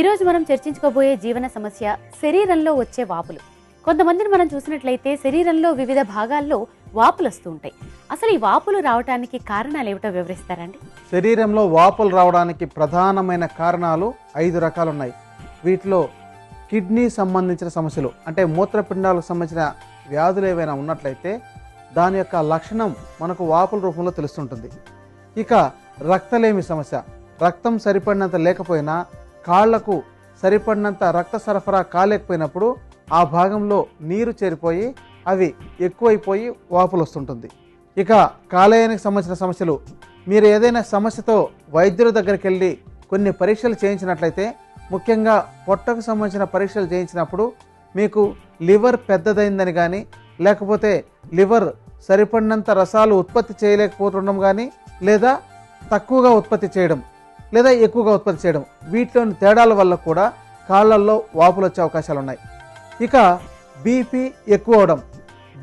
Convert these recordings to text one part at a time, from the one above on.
ఈరోజు మనం చర్చించుకోబోయే జీవన సమస్య శరీరంలో వచ్చే వాపులు. కొంతమందిని మనం చూసినట్లయితే శరీరంలో వివిధ భాగాల్లో వాపులు వస్తూ ఉంటాయి. అసలు ఈ వాపులు రావడానికి కారణాలు ఏమిటో వివరిస్తారండి? శరీరంలో వాపులు రావడానికి ప్రధానమైన కారణాలు 5 రకాలు ఉన్నాయి. వీటిలో కిడ్నీ సంబంధించిన సమస్యలు అంటే మూత్రపిండాలకు సంబంధించిన వ్యాధులు ఏవైనా ఉన్నట్లయితే దాని యొక్క లక్షణం మనకు వాపుల రూపంలో తెలుస్తుంటుంది. ఇక రక్తలేమి సమస్య, రక్తం సరిపడినంత లేకపోయినా కాళ్లకు సరిపడినంత రక్త సరఫరా కాలేకపోయినప్పుడు ఆ భాగంలో నీరు చేరిపోయి అవి ఎక్కువైపోయి వాపులు వస్తుంటుంది. ఇక కాలేయానికి సంబంధించిన సమస్యలు, మీరు ఏదైనా సమస్యతో వైద్యుల దగ్గరికి వెళ్ళి కొన్ని పరీక్షలు చేయించినట్లయితే, ముఖ్యంగా పొట్టకు సంబంధించిన పరీక్షలు చేయించినప్పుడు మీకు లివర్ పెద్దదైందని కానీ, లేకపోతే లివర్ సరిపడినంత రసాలు ఉత్పత్తి చేయలేకపోతుండడం కానీ, లేదా తక్కువగా ఉత్పత్తి చేయడం లేదా ఎక్కువగా ఉత్పత్తి చేయడం, వీటిలోని తేడాల వల్ల కూడా కాళ్ళల్లో వాపులు వచ్చే అవకాశాలు ఉన్నాయి. ఇక బీపీ ఎక్కువ అవడం,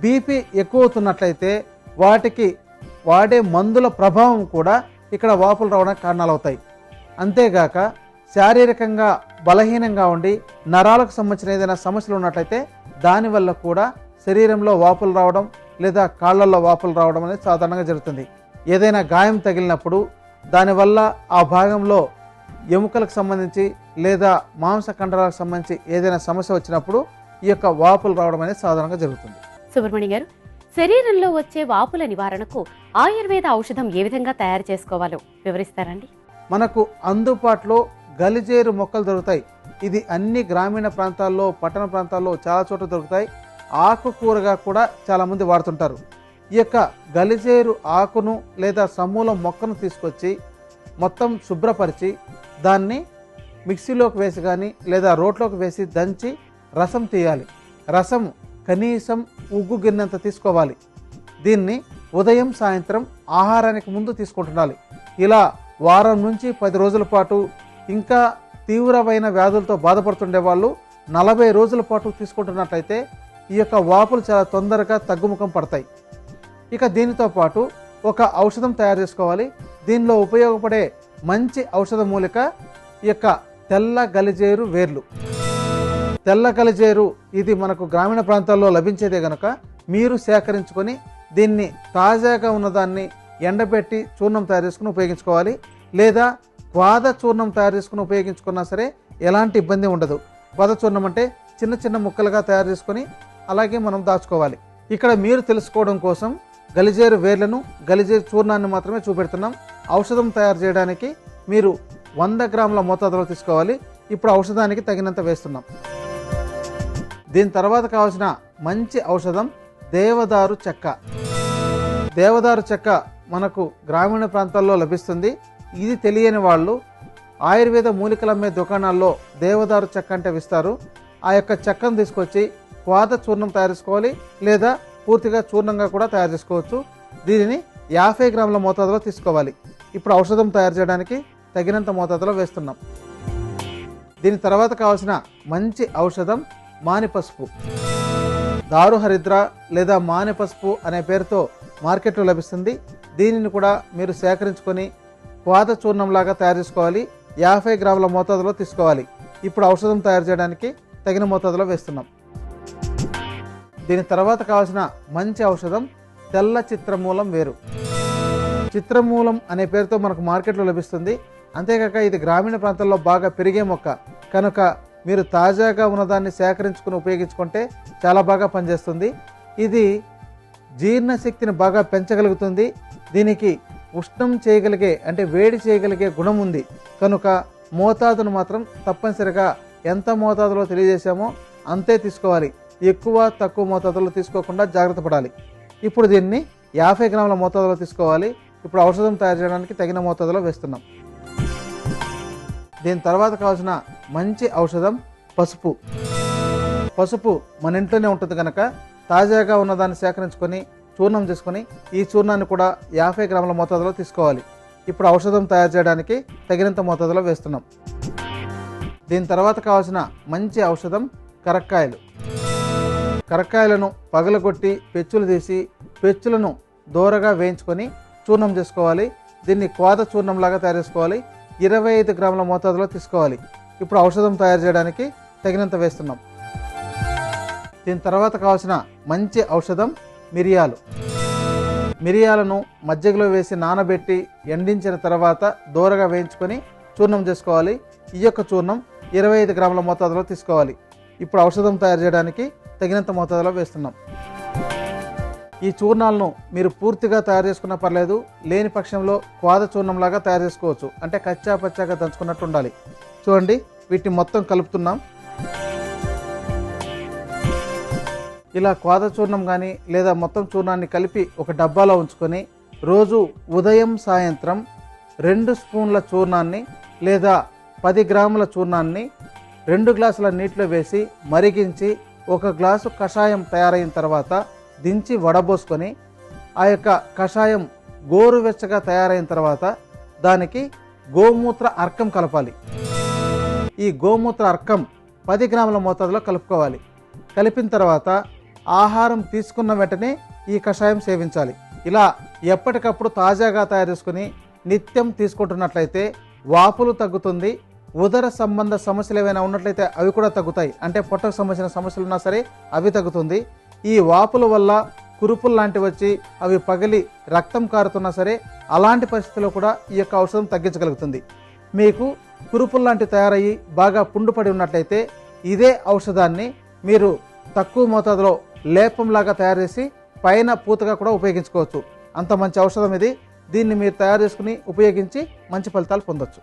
బీపీ ఎక్కువ అవుతున్నట్లయితే వాటికి వాడే మందుల ప్రభావం కూడా ఇక్కడ వాపులు రావడానికి కారణాలు అవుతాయి. అంతేగాక శారీరకంగా బలహీనంగా ఉండి నరాలకు సంబంధించిన ఏదైనా సమస్యలు ఉన్నట్లయితే దానివల్ల కూడా శరీరంలో వాపులు రావడం లేదా కాళ్ళల్లో వాపులు రావడం అనేది సాధారణంగా జరుగుతుంది. ఏదైనా గాయం తగిలినప్పుడు దానివల్ల ఆ భాగంలో ఎముకలకు సంబంధించి లేదా మాంస కండరాలకు సంబంధించి ఏదైనా సమస్య వచ్చినప్పుడు ఈ యొక్క వాపులు రావడం అనేది సాధారణంగా జరుగుతుంది. సుబ్రహ్మణ్యం గారు, శరీరంలో వచ్చే వాపుల నివారణకు ఆయుర్వేద ఔషధం ఏ విధంగా తయారు చేసుకోవాలో వివరిస్తారండి? మనకు అందుబాటులో గలిజేరు మొక్కలు దొరుకుతాయి. ఇది అన్ని గ్రామీణ ప్రాంతాల్లో, పట్టణ ప్రాంతాల్లో చాలా చోట్ల దొరుకుతాయి. ఆకుకూరగా కూడా చాలామంది వాడుతుంటారు. ఈ యొక్క గలిజేరు ఆకును లేదా సమూలం మొక్కను తీసుకొచ్చి మొత్తం శుభ్రపరిచి దాన్ని మిక్సీలోకి వేసి కానీ లేదా రోట్లోకి వేసి దంచి రసం తీయాలి. రసం కనీసం ఉగ్గు గిన్నెంత తీసుకోవాలి. దీన్ని ఉదయం సాయంత్రం ఆహారానికి ముందు తీసుకుంటుండాలి. ఇలా వారం నుంచి 10 రోజుల పాటు, ఇంకా తీవ్రమైన వ్యాధులతో బాధపడుతుండే వాళ్ళు 40 రోజుల పాటు తీసుకుంటున్నట్లయితే ఈ యొక్క వాపులు చాలా తొందరగా తగ్గుముఖం పడతాయి. ఇక దీనితో పాటు ఒక ఔషధం తయారు చేసుకోవాలి. దీనిలో ఉపయోగపడే మంచి ఔషధ మూలిక ఈ యొక్క తెల్ల గలిజేరు వేర్లు. తెల్ల గలిజేరు ఇది మనకు గ్రామీణ ప్రాంతాల్లో లభించేదే కనుక మీరు సేకరించుకొని దీన్ని తాజాగా ఉన్నదాన్ని ఎండబెట్టి చూర్ణం తయారు చేసుకుని ఉపయోగించుకోవాలి. లేదా క్వాద చూర్ణం తయారు చేసుకుని ఉపయోగించుకున్నా సరే ఎలాంటి ఇబ్బంది ఉండదు. క్వాద చూర్ణం అంటే చిన్న చిన్న ముక్కలుగా తయారు చేసుకొని అలాగే మనం దాచుకోవాలి. ఇక్కడ మీరు తెలుసుకోవడం కోసం గలిజేరు వేర్లను, గలిజేరు చూర్ణాన్ని మాత్రమే చూపెడుతున్నాం. ఔషధం తయారు చేయడానికి మీరు 100 గ్రాముల మోతాదులో తీసుకోవాలి. ఇప్పుడు ఔషధానికి తగినంత వేస్తున్నాం. దీని తర్వాత కావాల్సిన మంచి ఔషధం దేవదారు చెక్క. దేవదారు చెక్క మనకు గ్రామీణ ప్రాంతాల్లో లభిస్తుంది. ఇది తెలియని వాళ్ళు ఆయుర్వేద మూలికలు అమ్మే దుకాణాల్లో దేవదారు చెక్క అంటే ఇస్తారు. ఆ యొక్క చెక్కను తీసుకొచ్చి క్వాద చూర్ణం తయారు చేసుకోవాలి, లేదా పూర్తిగా చూర్ణంగా కూడా తయారు చేసుకోవచ్చు. దీనిని 50 గ్రాముల మోతాదులో తీసుకోవాలి. ఇప్పుడు ఔషధం తయారు చేయడానికి తగినంత మోతాదులో వేస్తున్నాం. దీని తర్వాత కావాల్సిన మంచి ఔషధం మానిపసుపు. దారుహరిద్ర లేదా మానిపసుపు అనే పేరుతో మార్కెట్లో లభిస్తుంది. దీనిని కూడా మీరు సేకరించుకొని క్వాద చూర్ణంలాగా తయారు చేసుకోవాలి. 50 గ్రాముల మోతాదులో తీసుకోవాలి. ఇప్పుడు ఔషధం తయారు చేయడానికి తగిన మోతాదులో వేస్తున్నాం. దీని తర్వాత కావాల్సిన మంచి ఔషధం తెల్ల చిత్రమూలం వేరు. చిత్రమూలం అనే పేరుతో మనకు మార్కెట్లో లభిస్తుంది. అంతేకాక ఇది గ్రామీణ ప్రాంతాల్లో బాగా పెరిగే మొక్క కనుక మీరు తాజాగా ఉన్నదాన్ని సేకరించుకుని ఉపయోగించుకుంటే చాలా బాగా పనిచేస్తుంది. ఇది జీర్ణశక్తిని బాగా పెంచగలుగుతుంది. దీనికి ఉష్ణం చేయగలిగే అంటే వేడి చేయగలిగే గుణం ఉంది కనుక మోతాదును మాత్రం తప్పనిసరిగా ఎంత మోతాదులో తెలియజేశామో అంతే తీసుకోవాలి. ఎక్కువ తక్కువ మోతాదులో తీసుకోకుండా జాగ్రత్త పడాలి. ఇప్పుడు దీన్ని 50 గ్రాముల మోతాదులో తీసుకోవాలి. ఇప్పుడు ఔషధం తయారు చేయడానికి తగిన మోతాదులో వేస్తున్నాం. దీని తర్వాత కావాల్సిన మంచి ఔషధం పసుపు. పసుపు మన ఇంట్లోనే ఉంటుంది కనుక తాజాగా ఉన్నదాన్ని సేకరించుకొని చూర్ణం చేసుకొని ఈ చూర్ణాన్ని కూడా 50 గ్రాముల మోతాదులో తీసుకోవాలి. ఇప్పుడు ఔషధం తయారు చేయడానికి తగినంత మోతాదులో వేస్తున్నాం. దీని తర్వాత కావాల్సిన మంచి ఔషధం కరక్కాయలు. కరక్కాయలను పగలగొట్టి పెచ్చులు తీసి పెచ్చులను దూరగా వేయించుకొని చూర్ణం చేసుకోవాలి. దీన్ని క్వాద చూర్ణంలాగా తయారు చేసుకోవాలి. 25 గ్రాముల మోతాదులో తీసుకోవాలి. ఇప్పుడు ఔషధం తయారు చేయడానికి తగినంత వేస్తున్నాం. దీని తర్వాత కావాల్సిన మంచి ఔషధం మిరియాలు. మిరియాలను మజ్జిగలో వేసి నానబెట్టి ఎండించిన తర్వాత దూరగా వేయించుకొని చూర్ణం చేసుకోవాలి. ఈ యొక్క చూర్ణం 25 గ్రాముల మోతాదులో తీసుకోవాలి. ఇప్పుడు ఔషధం తయారు చేయడానికి తగినంత మోతాదులో వేస్తున్నాం. ఈ చూర్ణాలను మీరు పూర్తిగా తయారు చేసుకున్నా పర్లేదు, లేని పక్షంలో క్వాద చూర్ణంలాగా తయారు చేసుకోవచ్చు. అంటే కచ్చా పచ్చాగా దంచుకున్నట్టు ఉండాలి. చూడండి, వీటిని మొత్తం కలుపుతున్నాం. ఇలా క్వాద చూర్ణం కానీ లేదా మొత్తం చూర్ణాన్ని కలిపి ఒక డబ్బాలో ఉంచుకొని రోజు ఉదయం సాయంత్రం 2 స్పూన్ల చూర్ణాన్ని లేదా 10 గ్రాముల చూర్ణాన్ని 2 గ్లాసుల నీటిలో వేసి మరిగించి 1 గ్లాసు కషాయం తయారైన తర్వాత దించి వడబోసుకొని ఆ యొక్క కషాయం గోరువెచ్చగా తయారైన తర్వాత దానికి గోమూత్ర అర్కం కలపాలి. ఈ గోమూత్ర అర్కం 10 గ్రాముల మోతాదులో కలుపుకోవాలి. కలిపిన తర్వాత ఆహారం తీసుకున్న వెంటనే ఈ కషాయం సేవించాలి. ఇలా ఎప్పటికప్పుడు తాజాగా తయారు చేసుకుని నిత్యం తీసుకుంటున్నట్లయితే వాపులు తగ్గుతుంది. ఉదర సంబంధ సమస్యలు ఏవైనా ఉన్నట్లయితే అవి కూడా తగ్గుతాయి. అంటే పొట్టకు సంబంధించిన సమస్యలు ఉన్నా సరే అవి తగ్గుతుంది. ఈ వాపుల వల్ల కురుపులు లాంటివి వచ్చి అవి పగిలి రక్తం కారుతున్నా సరే అలాంటి పరిస్థితుల్లో కూడా ఈ యొక్క ఔషధం తగ్గించగలుగుతుంది. మీకు కురుపులు లాంటివి తయారయ్యి బాగా పుండు పడి ఉన్నట్లయితే ఇదే ఔషధాన్ని మీరు తక్కువ మోతాదులో లేపంలాగా తయారు చేసి పైన పూతగా కూడా ఉపయోగించుకోవచ్చు. అంత మంచి ఔషధం ఇది. దీన్ని మీరు తయారు చేసుకుని ఉపయోగించి మంచి ఫలితాలు పొందొచ్చు.